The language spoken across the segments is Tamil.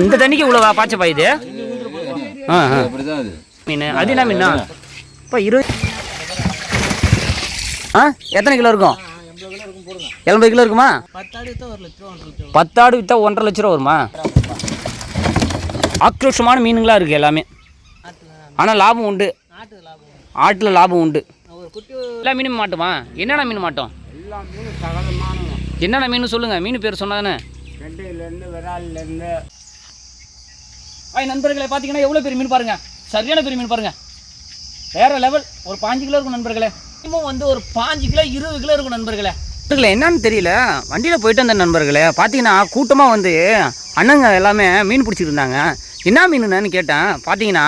இந்த தண்ணிக்கு இவ்வளோ பாய்ச்ச பாயுது. மீன் அது என்ன மீனா இப்போ 20 எத்தனை கிலோ இருக்கும்? 80 கிலோ இருக்குமா? 10 ஆடு விற்றா 1.5 லட்ச ரூபா வருமா? ஆக்ரோஷமான மீனுங்களாக இருக்குது எல்லாமே. ஆனால் லாபம் உண்டு, ஆட்டில் லாபம் உண்டு. எல்லா மீனும் மாட்டுமா? என்னென்ன மீன் மாட்டோம்? என்னென்ன மீன் சொல்லுங்கள், மீன் பேர் சொன்னாதானே. நண்பர்களே பார்த்தீங்கன்னா எவ்வளோ பெரிய மீன் பாருங்கள், சரியான பெரிய மீன் பாருங்கள், வேறு லெவல். ஒரு 5 கிலோ இருக்கும் நண்பர்களே. இன்னும் வந்து ஒரு 5 கிலோ 20 கிலோ இருக்கும் நண்பர்களே. என்னன்னு தெரியல, வண்டியில் போயிட்டு வந்த நண்பர்களே பார்த்தீங்கன்னா கூட்டமாக வந்து அண்ணங்க எல்லாமே மீன் பிடிச்சிட்டு இருந்தாங்க. என்ன மீனுன்னு கேட்டேன். பார்த்தீங்கன்னா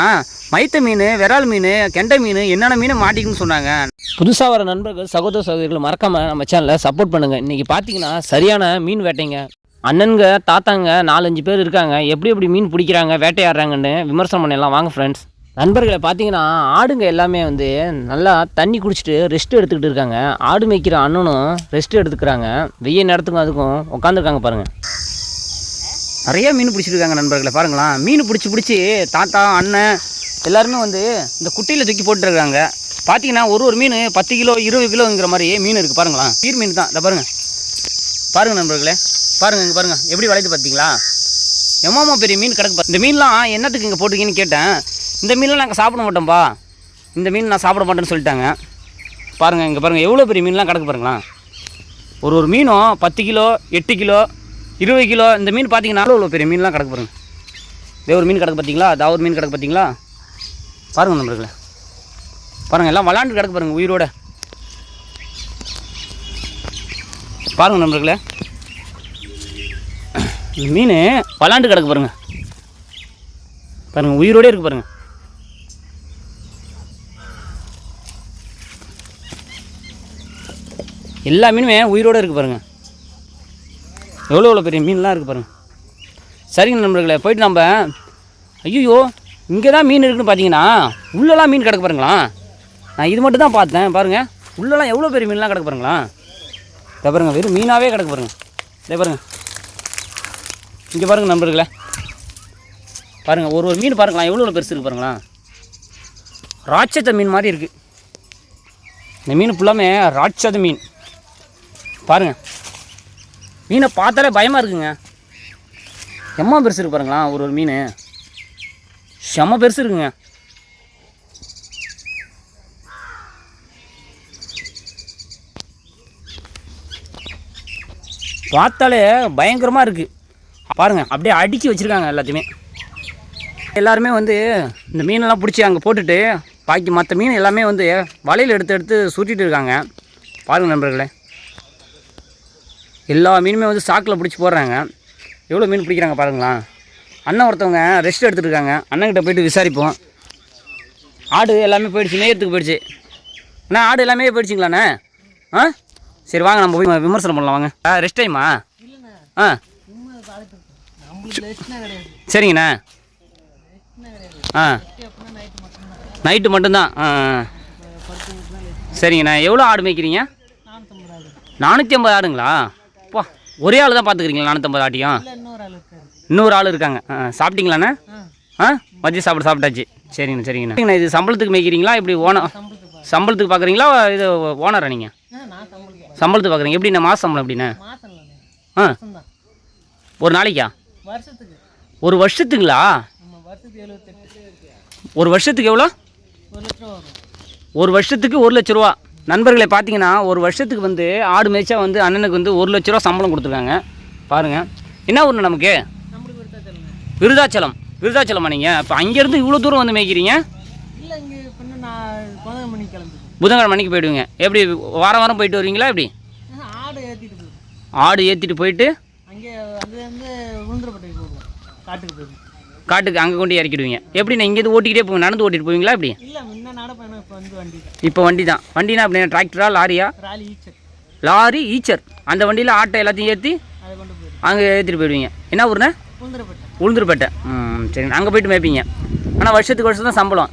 மைத்த மீன், விரால் மீன், கெண்டை மீன், என்னென்ன மீன் மாட்டிக்குன்னு சொன்னாங்க. புதுசாக வர நண்பர்கள், சகோதர சகோதரிகள் மறக்காமல் நம்ம சேனலில் சப்போர்ட் பண்ணுங்கள். இன்றைக்கி பார்த்தீங்கன்னா சரியான மீன் வேட்டைங்க. அண்ணனுங்க தாத்தாங்க 4-5 பேர் இருக்காங்க. எப்படி மீன் பிடிக்கிறாங்க, வேட்டையாடுறாங்கன்னு விமர்சனம் பண்ணலாம் வாங்க ஃப்ரெண்ட்ஸ். நண்பர்களை பார்த்தீங்கன்னா ஆடுங்க எல்லாமே வந்து நல்லா தண்ணி குடிச்சிட்டு ரெஸ்ட் எடுத்துக்கிட்டு இருக்காங்க. ஆடு மேய்க்கிற அண்ணனும் ரெஸ்ட் எடுத்துக்கிறாங்க. வெய்ய நேரத்துக்கும் அதுக்கும் உட்காந்துருக்காங்க பாருங்கள். நிறைய மீன் பிடிச்சிருக்காங்க நண்பர்களை பாருங்களா. மீன் பிடிச்சி தாத்தா அண்ணன் எல்லாருமே வந்து இந்த குட்டையில் தூக்கி போட்டுருக்காங்க. பார்த்தீங்கன்னா ஒரு மீன் 10 கிலோ 20 கிலோங்கிற மாதிரி மீன் இருக்குது பாருங்களா. பீர் மீன் தான். இதை பாருங்கள் நண்பர்களே, பாருங்கள் இங்கே பாருங்கள் எப்படி வளையுது பார்த்தீங்களா. எம்மாமா பெரிய மீன் கிடக்கு. இந்த மீன்லாம் என்னத்துக்கு இங்கே போட்டுருக்கீங்கன்னு கேட்டேன். இந்த மீன்லாம் நாங்கள் சாப்பிட மாட்டோம்ப்பா, இந்த மீன் நான் சாப்பிட மாட்டேன்னு சொல்லிட்டாங்க. பாருங்கள் இங்கே பாருங்கள் எவ்வளோ பெரிய மீன்லாம் கிடக்கு பாருங்களா. ஒரு மீனும் 10 கிலோ 8 கிலோ 20 கிலோ. இந்த மீன் பார்த்தீங்கன்னா அவ்வளோ பெரிய மீன்லாம் கிடக்கு பாருங்கள். இதே ஒரு மீன் கிடக்கு பார்த்தீங்களா, அதாவது ஒரு மீன் கிடக்கு பார்த்தீங்களா. பாருங்கள் நண்பர்களே, பாருங்கள் எல்லாம் விளாண்டு கிடக்கு பாருங்கள் உயிரோட. பாருங்கள் நண்பர்களே, மீன் விளாண்டு கிடக்கு பாருங்கள். பாருங்கள் உயிரோடே இருக்குது பாருங்கள். எல்லா மீனுமே உயிரோடு இருக்குது பாருங்கள். எவ்வளோ பெரிய மீன்லாம் இருக்குது பாருங்கள். சரிங்க நண்பர்களே, போயிட்டு நம்ம ஐயோ இங்கே தான் மீன் இருக்குதுன்னு பார்த்தீங்கன்னா உள்ளெல்லாம் மீன் கிடக்கு பாருங்களா. நான் இது மட்டும் தான் பார்த்தேன். பாருங்கள் உள்ளெல்லாம் எவ்வளோ பெரிய மீன்லாம் கிடக்கு பாருங்களா. இதை பாருங்கள் வெறும் மீனாகவே கிடக்கு பாருங்கள். இதே பாருங்கள் இங்கே பாருங்கள் நண்பர்களே, பாருங்கள் ஒரு மீன் பாருங்களா எவ்வளோ பெருசு இருக்குது பாருங்களா. ராட்சத மீன் மாதிரி இருக்குது இந்த மீன். ஃபுல்லாமே ராட்சத மீன் பாருங்கள். மீனை பார்த்தாலே பயமாக இருக்குங்க. செம்ம பெருசு இருக்கு பாருங்களா. ஒரு மீன் செம்ம பெருசு இருக்குங்க. பார்த்தாலே பயங்கரமாக இருக்குது பாருங்கள். அப்படியே அடுக்கி வச்சுருக்காங்க எல்லாத்தையுமே. எல்லாருமே வந்து இந்த மீனெல்லாம் பிடிச்சி அங்கே போட்டுட்டு பாக்கி மற்ற மீன் எல்லாமே வந்து வலையில் எடுத்து சுட்டிகிட்டு இருக்காங்க. பாருங்கள் நண்பர்களே, எல்லா மீனுமே வந்து சாக்கில் பிடிச்சி போடுறாங்க. எவ்வளோ மீன் பிடிக்கிறாங்க பாருங்களா. அண்ணன் ஒருத்தவங்க ரெஸ்ட் எடுத்துகிட்டு இருக்காங்க. அண்ணன்கிட்ட போய்ட்டு விசாரிப்போம். ஆடு எல்லாமே போயிடுச்சு, மேயத்துக்கு போயிடுச்சு. அண்ணா ஆடு எல்லாமே போயிடுச்சிங்களாண்ணே? சரி வாங்க நம்ம போய் விமர்சனம் பண்ணலாம் வாங்க. ரெஸ்ட் டைமா? சரிங்கண்ணா. நைட்டு மட்டும்தான். சரிங்கண்ணா. எவ்வளோ ஆடு மேய்க்கிறீங்க? 450 ஆடுங்களா? அப்பா ஒரே ஆள் தான் பார்த்துக்கிறீங்களா 450 ஆட்டையும்? இன்னொரு ஆள் இருக்காங்க. சாப்பிட்டீங்களாண்ணே? மதியம் சாப்பிட்டாச்சு. சரிங்கண்ணா. இது சம்பளத்துக்கு மேய்க்கிறீங்களா இப்படி? சம்பளத்துக்கு பார்க்குறீங்களா? இது ஓனரா நீங்கள்? சம்பளத்துக்கு பார்க்குறீங்க. எப்படிண்ணா மாத சம்பளம் எப்படிண்ணா? ஒரு நாளைக்கா? ஒரு வருஷத்துங்களா? ஒரு வருஷத்துக்கு எவ்வளோ? ஒரு வருஷத்துக்கு 1 லட்ச ரூபா. நண்பர்களை பார்த்தீங்கன்னா ஒரு வருஷத்துக்கு வந்து ஆடு மேய்ச்சா வந்து அண்ணனுக்கு வந்து 1 லட்ச ரூபா சம்பளம் கொடுத்துருக்காங்க. பாருங்கள் என்ன ஊர்ண்ணா நமக்கு? விருதாச்சலமா நீங்கள்? இப்போ அங்கேருந்து இவ்வளோ தூரம் வந்து மேய்க்கிறீங்க? புதன்கிழமை மணிக்கு போயிடுவீங்க. எப்படி வாரம் போயிட்டு வருவீங்களா எப்படி? ஆடு ஏற்றிட்டு போயிட்டு காட்டுக்கு அங்கே கொண்டு இறக்கிடுவீங்க. எப்படி நான் இங்கேருந்து ஓட்டிக்கிட்டே போங்க, நடந்து ஓட்டிகிட்டு போவீங்களா எப்படி? இப்போ வண்டி தான். வண்டினா அப்படின்னா டிராக்டரா லாரியா? லாரி ஈச்சர். அந்த வண்டியில் ஆட்டை எல்லாத்தையும் ஏற்றி அங்கே ஏற்றிட்டு போயிடுவீங்க. என்ன ஊர்ண்ணே? உளுந்தூர்பேட்டை. சரி அங்கே போய்ட்டு மேய்ப்பீங்க. ஆனால் வருஷத்துக்கு வருஷம் தான் சம்பளம்.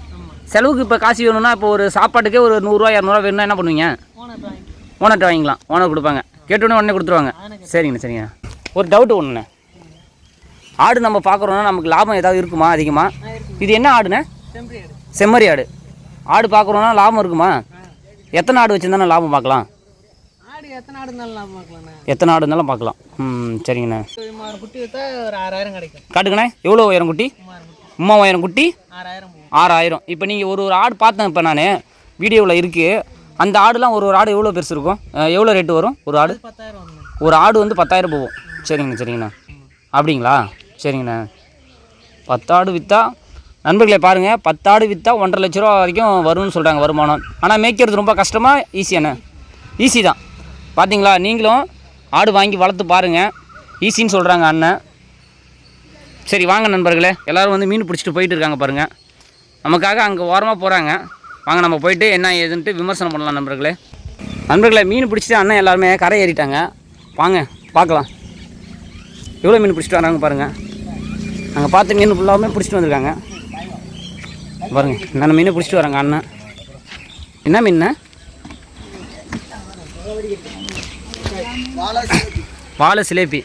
செலவுக்கு இப்போ காசு வேணும்னா இப்போ ஒரு சாப்பாட்டுக்கே ஒரு 100 200 வேணும்னா என்ன பண்ணுவீங்க? ஓனர்கிட்ட வாங்கிக்கலாம். ஓனர் கொடுப்பாங்க. கேட்டோன்னே உடனே கொடுத்துருவாங்க. சரிங்கண்ணா. ஒரு டவுட்டு ஒன்றுண்ணே, ஆடு நம்ம பார்க்குறோன்னா நமக்கு லாபம் ஏதாவது இருக்குமா அதிகமாக? இது என்ன ஆடுண்ணே? செம்மறி ஆடு. ஆடு பார்க்குறோன்னா லாபம் இருக்குமா? எத்தனை ஆடு வச்சுருந்தானே லாபம் பார்க்கலாம்? எத்தனை ஆடு இருந்தாலும் பார்க்கலாம். சரிங்கண்ணே. குட்டி விற்றா ஒரு 6000 கிடைக்கும். காட்டுங்கண்ணே, எவ்வளோ உயரம் குட்டி? 3000 குட்டி 6000. இப்போ நீங்கள் ஒரு ஆடு பார்த்தேன், இப்போ நான் வீடியோவில் இருக்குது. அந்த ஆடுலாம் ஒரு ஆடு எவ்வளோ பெருசு இருக்கும்? எவ்வளோ ரேட்டு வரும் ஒரு ஆடு? 10,000. ஒரு ஆடு வந்து 10,000 போகும். சரிங்கண்ணா. அப்படிங்களா? சரிங்கண்ணா. 10 ஆடு விற்றா நண்பர்களே பாருங்கள், 10 ஆடு விற்றா 1,50,000 லட்ச ரூபா வரைக்கும் வரும்னு சொல்கிறாங்க வருமானம். ஆனால் மேய்க்கிறது ரொம்ப கஷ்டமாக ஈஸியாண்ணே? ஈஸி தான். பார்த்தீங்களா, நீங்களும் ஆடு வாங்கி வளர்த்து பாருங்கள், ஈஸின்னு சொல்கிறாங்க அண்ணன். சரி வாங்க நண்பர்களே, எல்லோரும் வந்து மீன் பிடிச்சிட்டு போயிட்டு இருக்காங்க பாருங்கள். நமக்காக அங்கே ஓரமாக போகிறாங்க. வாங்க நம்ம போயிட்டு என்ன ஏதுன்ட்டு விமர்சனம் பண்ணலாம் நண்பர்களே. மீன் பிடிச்சிட்டு அண்ணன் எல்லாருமே கரை ஏறிட்டாங்க. வாங்க பார்க்கலாம் எவ்வளோ மீன் பிடிச்சிட்டு வராங்க பாருங்கள். நாங்கள் பார்த்து மீன் ஃபுல்லாமே பிடிச்சிட்டு வந்திருக்காங்க பாருங்கள். என்னென்ன மீனை பிடிச்சிட்டு வராங்க அண்ணன். என்ன மீன்? வாழை சிலேபி.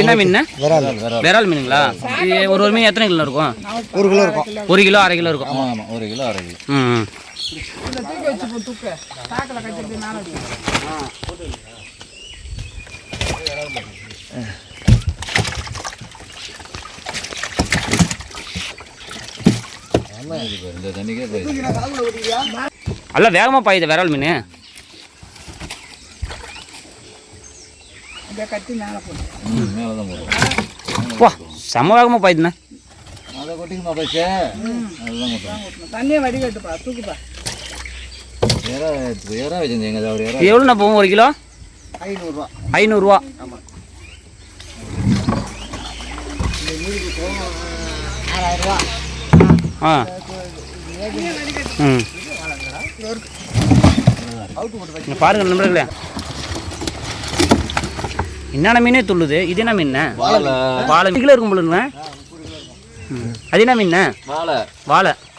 என்ன மீன்? விரால் மீனுங்களா? ஒரு மீன் எத்தனை கிலோ இருக்கும்? 1 கிலோ இருக்கும். 1 கிலோ 1/2 கிலோ இருக்கும். ஆமாம் 1 கிலோ 1/2 கிலோ. நல்லா வேகமாக பாயுது விரால் மீன். வா செம்ம வேகமாக பாயுதுண்ணே. எவ்வளோண்ணா போகும் 1 கிலோ? 500 ரூபா. ஆ பாருங்க நண்பர்களே, என்னென்ன மீனே துள்ளுது. இது என்ன மீன்? வாழை. கிலோ இருக்கும் போலுங்க. அது என்ன மீன்? வாழை.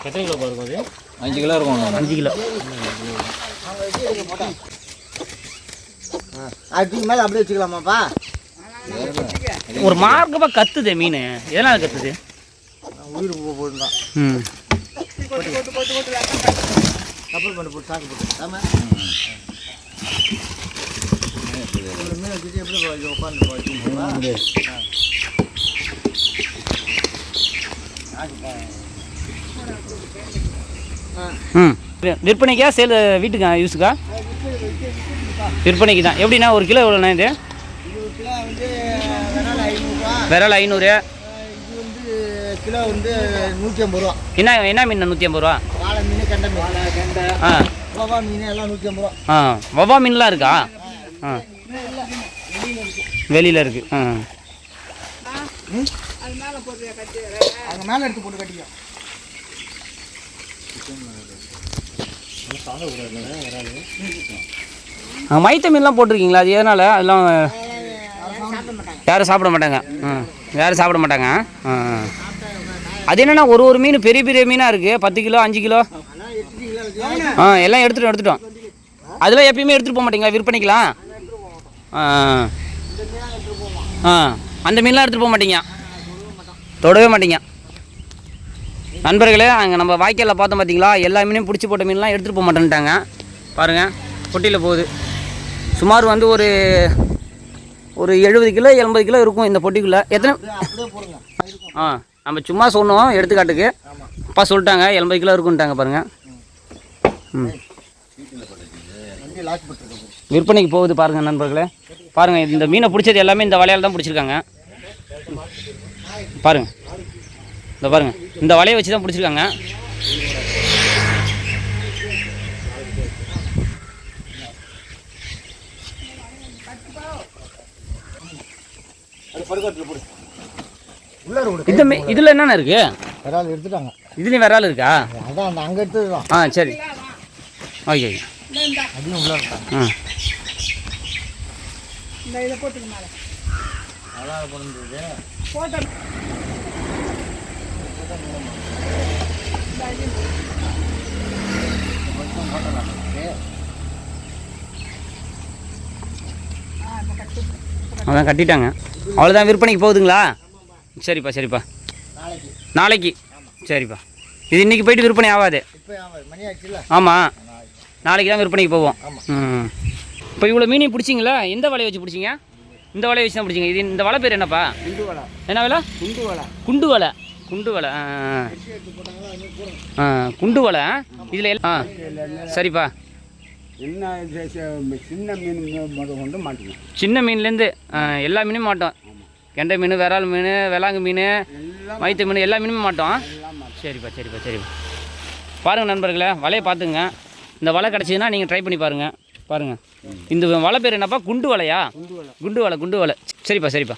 எத்தனை கிலோ இருக்கும் அது? 5 கிலோ இருக்கும். 5 கிலோ. அதுக்கு மேலே அப்படியே வச்சுக்கலாமாப்பா? ஒரு மார்க்கமா கத்துது மீன். எதனால கத்துது? உயிர் போட்டுதான். கப்பல் பண்ணி போட்டு சாக்கு போட்டு ஆமாம். மீன் வச்சுட்டு எப்படி உட்காந்து போச்சு? விற்பனைக்கா சேல் வீட்டுக்கா யூஸுக்கா? விற்பனைக்கு தான். எப்படின்னா 1 கிலோ எவ்வளோண்ணா இது? விரால் 500. இது வந்து கிலோ வந்து 150 ரூபா. என்ன மீன் 150 ரூபா? வாழை மீன், கெண்டை மீன், வவ்வா மீன் எல்லாம் 150 ரூபா. வவ்வா மீன்லாம் இருக்கா? வெளியில் இருக்குது. அங்கே மேலே எடுத்து போட்டு கட்டிக்கோ. மைத்த மீன்லாம் போட்டிருக்கீங்களா? அது எதனால்? அதெல்லாம் யாரும் சாப்பிட மாட்டாங்க. யாரும் சாப்பிட மாட்டாங்க. அது என்னென்னா ஒரு மீன் பெரிய பெரிய மீனாக இருக்குது. 10 கிலோ 5 கிலோ. எல்லாம் எடுத்துட்டோம். அதெல்லாம் எப்பயுமே எடுத்துகிட்டு போக மாட்டீங்களா விற்பனைக்கலாம்? அந்த மீன்லாம் எடுத்துகிட்டு போக மாட்டீங்க, தொடவே மாட்டீங்க நண்பர்களே. அங்கே நம்ம வாய்க்காலில் பார்த்தோம் பார்த்தீங்களா, எல்லா மீனையும் பிடிச்சி போட்ட மீன்லாம் எடுத்துகிட்டு போக மாட்டேன்ட்டாங்க. பாருங்கள் பொட்டியில் போகுது. சுமார் வந்து ஒரு 70 கிலோ 80 கிலோ இருக்கும் இந்த பொட்டிக்குள்ளே. எத்தனை? நம்ம சும்மா சொன்னோம் எடுத்துக்காட்டுக்கு. அப்பா சொல்லிட்டாங்க 80 கிலோ இருக்குன்ட்டாங்க பாருங்கள். விற்பனைக்கு போகுது பாருங்கள் நண்பர்களே. பாருங்கள் இந்த மீனை பிடிச்சது எல்லாமே இந்த வலையால் தான் பிடிச்சிருக்காங்க. பாருங்கள் இந்த பாருங்கள், இந்த வலையை வச்சு தான் பிடிச்சிருக்காங்க. இதில் என்னென்ன இருக்கு? விரால் எடுத்துட்டாங்க. இதுலேயும் விரால் இருக்கா? அதான் அங்கே எடுத்துதான். சரி ஓகே. அதையும் உள்ள இருக்காங்க. அதான் பண்ணுறது போட்டோ அதான் கட்டிட்டாங்க. அவ்வளோதான், விற்பனைக்கு போகுதுங்களா? சரிப்பா சரிப்பா. நாளைக்கு நாளைக்கு சரிப்பா. இது இன்றைக்கி போயிட்டு விற்பனை ஆகாது. இப்போ மணி ஆச்சுல்ல. ஆமாம், நாளைக்கு தான் விற்பனைக்கு போவோம். ஆமாம். ம். இப்போ இவ்வளோ மீனையும் பிடிச்சிங்களா? எந்த வலையை வச்சு பிடிச்சிங்க? இந்த வலையை வச்சு தான் பிடிச்சிங்க. இது இந்த வலை பேர் என்னப்பா? குண்டு வலை. என்ன வலை? குண்டு வலை. குண்டு வலை. குண்டு வலை. குண்டு வலை. இதில் சரிப்பா. என்ன சின்ன மீன் முதல் கொண்டு மாட்டோம். சின்ன மீன்லேருந்து எல்லா மீனும் மாட்டோம். கெண்டை மீன், விரால் மீன், வெளாங்கு மீன், மைத்து மீன், எல்லா மீனுமே மாட்டோம். சரிப்பா சரிப்பா சரிப்பா. பாருங்கள் நண்பர்களே, வலையை பார்த்துங்க. இந்த வலை கிடச்சிதுன்னா நீங்கள் ட்ரை பண்ணி பாருங்கள். இந்த வலை பேர் என்னப்பா? குண்டு வலையா? குண்டு வலை. குண்டு வலை. சரிப்பா சரிப்பா.